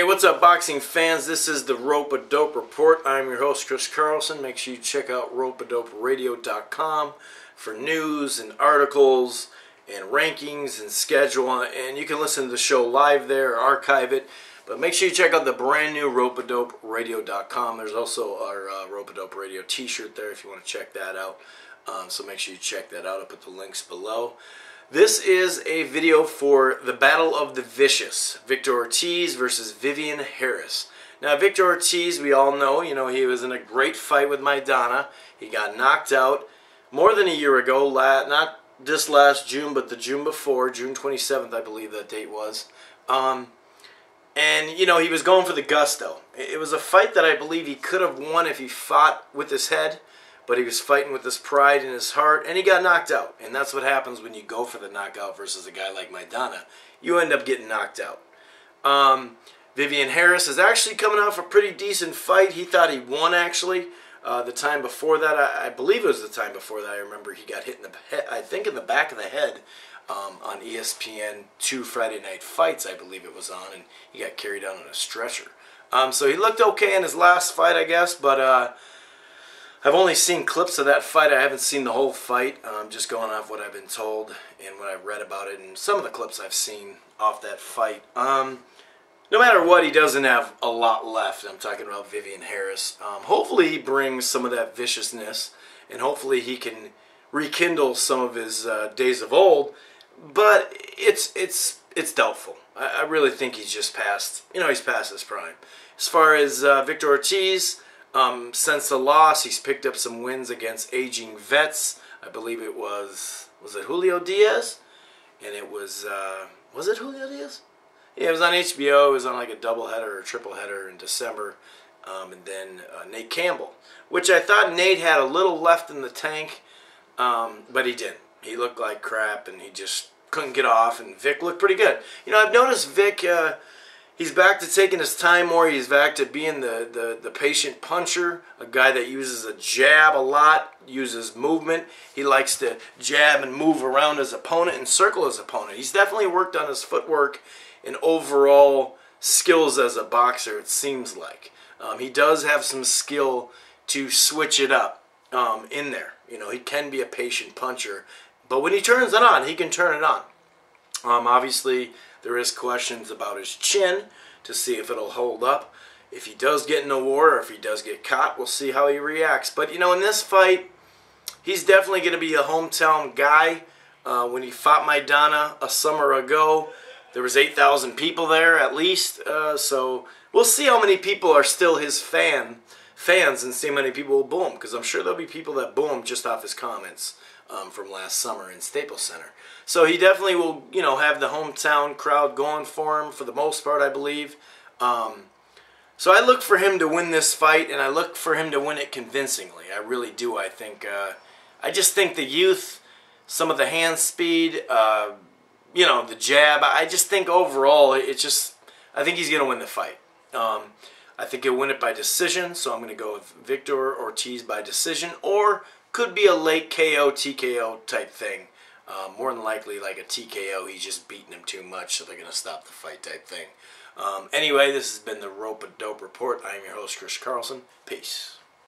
Hey, what's up, boxing fans? This is the Rope-A-Dope Report. I'm your host, Chris Carlson. Make sure you check out ropeadoperadio.com for news and articles and rankings and schedule. And you can listen to the show live there or archive it. But make sure you check out the brand new ropeadoperadio.com. There's also our Rope-A-Dope Radio t-shirt there if you want to check that out. So make sure you check that out. I'll put the links below. This is a video for the Battle of the Vicious, Victor Ortiz versus Vivian Harris. Now, Victor Ortiz, we all know, he was in a great fight with Maidana. He got knocked out more than a year ago, not this last June, but the June before, June 27th, I believe that date was. And, he was going for the gusto. It was a fight that I believe he could have won if he fought with his head. But he was fighting with his pride in his heart, and he got knocked out. And that's what happens when you go for the knockout versus a guy like Maidana. You end up getting knocked out. Vivian Harris is actually coming off a pretty decent fight. He thought he won, actually. The time before that, I believe it was the time before that, I remember he got hit in the head, I think in the back of the head on ESPN 2 Friday Night Fights, I believe it was on, and he got carried out on a stretcher. So he looked okay in his last fight, I guess, but I've only seen clips of that fight. I haven't seen the whole fight. Just going off what I've been told and what I've read about it and some of the clips I've seen off that fight. No matter what, he doesn't have a lot left. I'm talking about Vivian Harris. Hopefully he brings some of that viciousness, and hopefully he can rekindle some of his days of old. But it's doubtful. I really think he's just past, he's past his prime. As far as Victor Ortiz, since the loss, he's picked up some wins against aging vets. I believe it was it Julio Diaz? And it was it Julio Diaz? Yeah, it was on HBO. It was on like a doubleheader or a tripleheader in December. And then Nate Campbell, which I thought Nate had a little left in the tank, but he didn't. He looked like crap, and he just couldn't get off, and Vic looked pretty good. I've noticed Vic, he's back to taking his time more. He's back to being the patient puncher, a guy that uses a jab a lot, uses movement. He likes to jab and move around his opponent and circle his opponent. He's definitely worked on his footwork and overall skills as a boxer, it seems like. He does have some skill to switch it up in there. He can be a patient puncher, but when he turns it on, he can turn it on. Obviously, there is questions about his chin to see if it'll hold up. If he does get in a war or if he does get caught, we'll see how he reacts. But, in this fight, he's definitely going to be a hometown guy. When he fought Maidana a summer ago, there was 8,000 people there at least. So we'll see how many people are still his fans and see how many people will boo him. Because I'm sure there'll be people that boo him just off his comments from last summer in Staples Center. So he definitely will, have the hometown crowd going for him for the most part, I believe. So I look for him to win this fight, and I look for him to win it convincingly. I really do. I just think the youth, some of the hand speed, the jab, I just think overall, I think he's going to win the fight. I think he'll win it by decision, so I'm going to go with Victor Ortiz by decision, or could be a late KO, TKO type thing. More than likely like a TKO, he's just beating him too much, so they're going to stop the fight type thing. Anyway, this has been the Rope-A-Dope Report. I am your host, Chris Carlson. Peace.